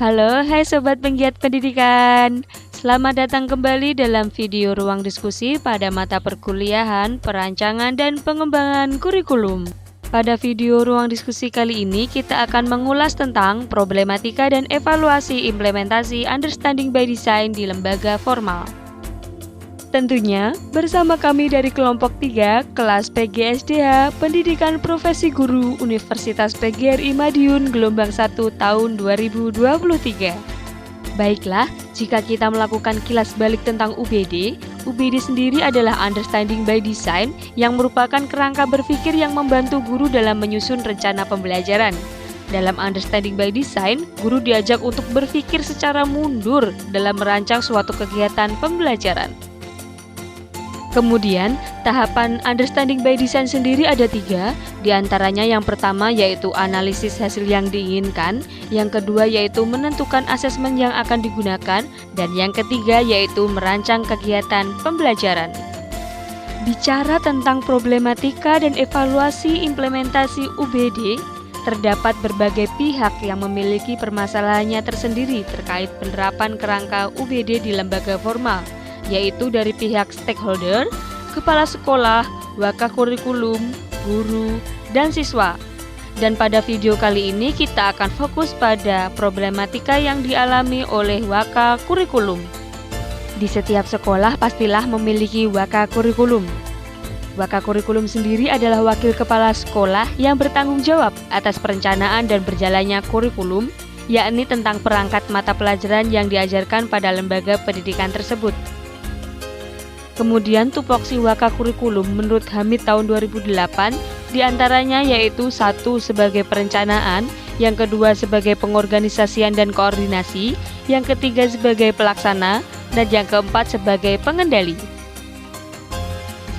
Halo, hai Sobat Penggiat Pendidikan. Selamat datang kembali dalam video ruang diskusi pada mata perkuliahan, perancangan, dan pengembangan kurikulum. Pada video ruang diskusi kali ini, kita akan mengulas tentang problematika dan evaluasi implementasi Understanding by Design di lembaga formal. Tentunya, bersama kami dari kelompok 3, kelas PGSDH, Pendidikan Profesi Guru, Universitas PGRI Madiun, gelombang 1 tahun 2023. Baiklah, jika kita melakukan kilas balik tentang UBD sendiri adalah Understanding by Design yang merupakan kerangka berpikir yang membantu guru dalam menyusun rencana pembelajaran. Dalam Understanding by Design, guru diajak untuk berpikir secara mundur dalam merancang suatu kegiatan pembelajaran. Kemudian, tahapan Understanding by Design sendiri ada 3, diantaranya yang pertama yaitu analisis hasil yang diinginkan, yang kedua yaitu menentukan asesmen yang akan digunakan, dan yang ketiga yaitu merancang kegiatan pembelajaran. Bicara tentang problematika dan evaluasi implementasi UBD, terdapat berbagai pihak yang memiliki permasalahannya tersendiri terkait penerapan kerangka UBD di lembaga formal, yaitu dari pihak stakeholder, kepala sekolah, wakakurikulum, guru, dan siswa. Dan pada video kali ini kita akan fokus pada problematika yang dialami oleh wakakurikulum. Di setiap sekolah pastilah memiliki wakakurikulum. Wakakurikulum sendiri adalah wakil kepala sekolah yang bertanggung jawab atas perencanaan dan berjalannya kurikulum, yakni tentang perangkat mata pelajaran yang diajarkan pada lembaga pendidikan tersebut. Kemudian tupoksi wakakurikulum menurut Hamid tahun 2008 diantaranya yaitu 1 sebagai perencanaan, yang kedua sebagai pengorganisasian dan koordinasi, yang ketiga sebagai pelaksana, dan yang keempat sebagai pengendali.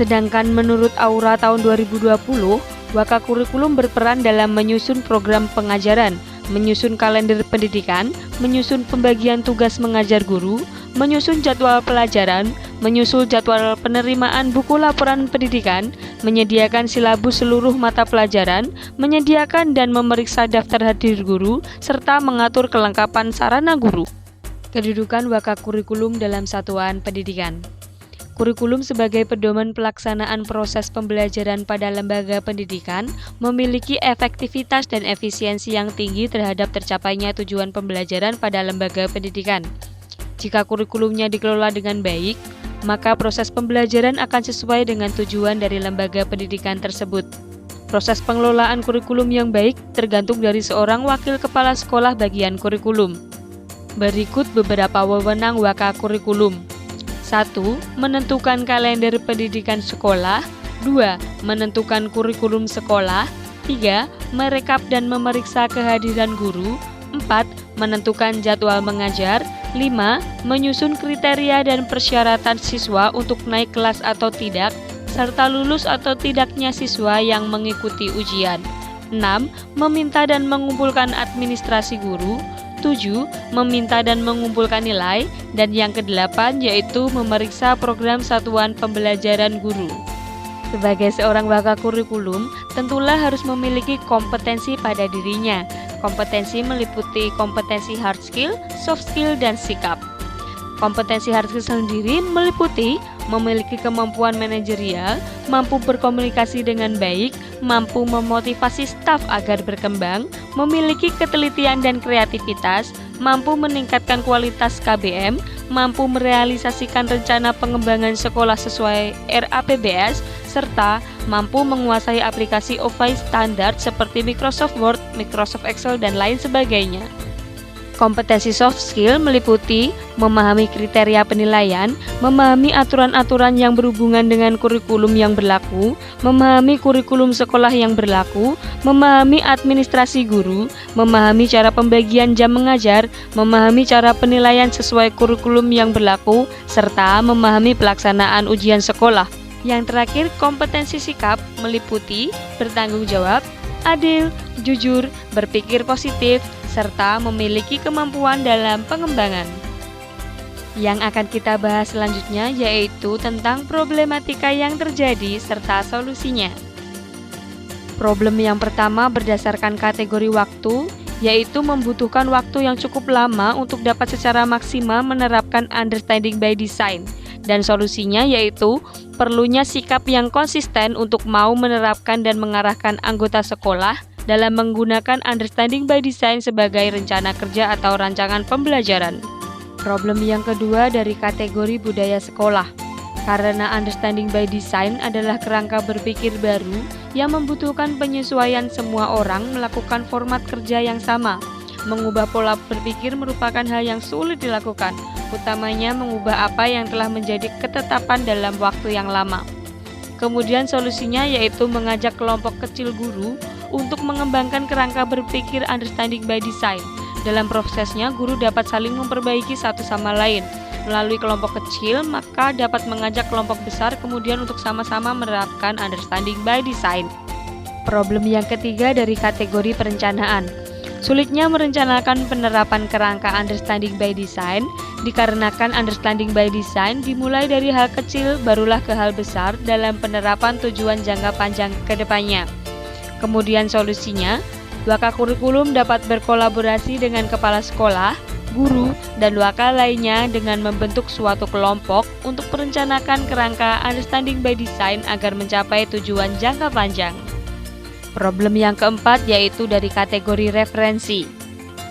Sedangkan menurut Aura tahun 2020, wakakurikulum berperan dalam menyusun program pengajaran, menyusun kalender pendidikan, menyusun pembagian tugas mengajar guru, menyusun jadwal pelajaran, menyusul jadwal penerimaan buku laporan pendidikan, menyediakan silabus seluruh mata pelajaran, menyediakan dan memeriksa daftar hadir guru, serta mengatur kelengkapan sarana guru. Kedudukan wakakurikulum dalam satuan pendidikan. Kurikulum sebagai pedoman pelaksanaan proses pembelajaran pada lembaga pendidikan memiliki efektivitas dan efisiensi yang tinggi terhadap tercapainya tujuan pembelajaran pada lembaga pendidikan. Jika kurikulumnya dikelola dengan baik, maka proses pembelajaran akan sesuai dengan tujuan dari lembaga pendidikan tersebut. Proses pengelolaan kurikulum yang baik tergantung dari seorang wakil kepala sekolah bagian kurikulum. Berikut beberapa wewenang wakakurikulum. 1. Menentukan kalender pendidikan sekolah. 2. Menentukan kurikulum sekolah. 3. Merekap dan memeriksa kehadiran guru. 4. Menentukan jadwal mengajar. 5. Menyusun kriteria dan persyaratan siswa untuk naik kelas atau tidak, serta lulus atau tidaknya siswa yang mengikuti ujian. 6. Meminta dan mengumpulkan administrasi guru. 7. Meminta dan mengumpulkan nilai. Dan yang ke-8 yaitu memeriksa program satuan pembelajaran guru. Sebagai seorang wakakurikulum, tentulah harus memiliki kompetensi pada dirinya. Kompetensi meliputi kompetensi hard skill, soft skill, dan sikap. Kompetensi hard skill sendiri meliputi memiliki kemampuan manajerial, mampu berkomunikasi dengan baik, mampu memotivasi staf agar berkembang, memiliki ketelitian dan kreativitas, mampu meningkatkan kualitas KBM, mampu merealisasikan rencana pengembangan sekolah sesuai RAPBS, serta mampu menguasai aplikasi Office standar seperti Microsoft Word, Microsoft Excel, dan lain sebagainya. Kompetensi soft skill meliputi memahami kriteria penilaian, memahami aturan-aturan yang berhubungan dengan kurikulum yang berlaku, memahami kurikulum sekolah yang berlaku, memahami administrasi guru, memahami cara pembagian jam mengajar, memahami cara penilaian sesuai kurikulum yang berlaku, serta memahami pelaksanaan ujian sekolah. Yang terakhir, kompetensi sikap meliputi bertanggung jawab, adil, jujur, berpikir positif, serta memiliki kemampuan dalam pengembangan. Yang akan kita bahas selanjutnya yaitu tentang problematika yang terjadi serta solusinya. Problem yang pertama berdasarkan kategori waktu, yaitu membutuhkan waktu yang cukup lama untuk dapat secara maksimal menerapkan understanding by design. Dan solusinya yaitu perlunya sikap yang konsisten untuk mau menerapkan dan mengarahkan anggota sekolah dalam menggunakan understanding by design sebagai rencana kerja atau rancangan pembelajaran. Problem yang kedua dari kategori budaya sekolah. Karena understanding by design adalah kerangka berpikir baru yang membutuhkan penyesuaian semua orang melakukan format kerja yang sama. Mengubah pola berpikir merupakan hal yang sulit dilakukan, utamanya mengubah apa yang telah menjadi ketetapan dalam waktu yang lama. Kemudian solusinya yaitu mengajak kelompok kecil guru untuk mengembangkan kerangka berpikir understanding by design. Dalam prosesnya, guru dapat saling memperbaiki satu sama lain. Melalui kelompok kecil, maka dapat mengajak kelompok besar kemudian untuk sama-sama menerapkan understanding by design. Problem yang ketiga dari kategori perencanaan. Sulitnya merencanakan penerapan kerangka understanding by design dikarenakan understanding by design dimulai dari hal kecil barulah ke hal besar dalam penerapan tujuan jangka panjang ke depannya. Kemudian solusinya, Wakakurikulum dapat berkolaborasi dengan kepala sekolah, guru, dan wakal lainnya dengan membentuk suatu kelompok untuk merencanakan kerangka understanding by design agar mencapai tujuan jangka panjang. Problem yang keempat yaitu dari kategori referensi.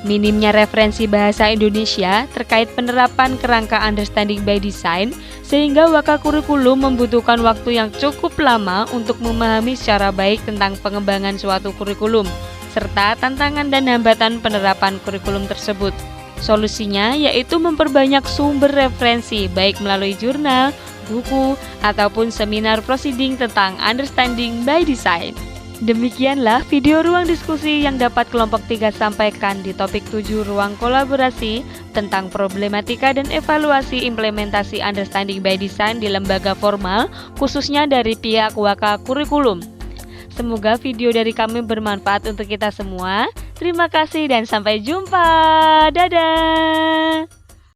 Minimnya referensi bahasa Indonesia terkait penerapan kerangka understanding by design sehingga Wakakurikulum membutuhkan waktu yang cukup lama untuk memahami secara baik tentang pengembangan suatu kurikulum serta tantangan dan hambatan penerapan kurikulum tersebut. Solusinya yaitu memperbanyak sumber referensi baik melalui jurnal, buku, ataupun seminar proceeding tentang understanding by design. Demikianlah video ruang diskusi yang dapat kelompok 3 sampaikan di topik 7 ruang kolaborasi tentang problematika dan evaluasi implementasi understanding by design di lembaga formal, khususnya dari pihak Wakakurikulum. Semoga video dari kami bermanfaat untuk kita semua. Terima kasih dan sampai jumpa. Dadah.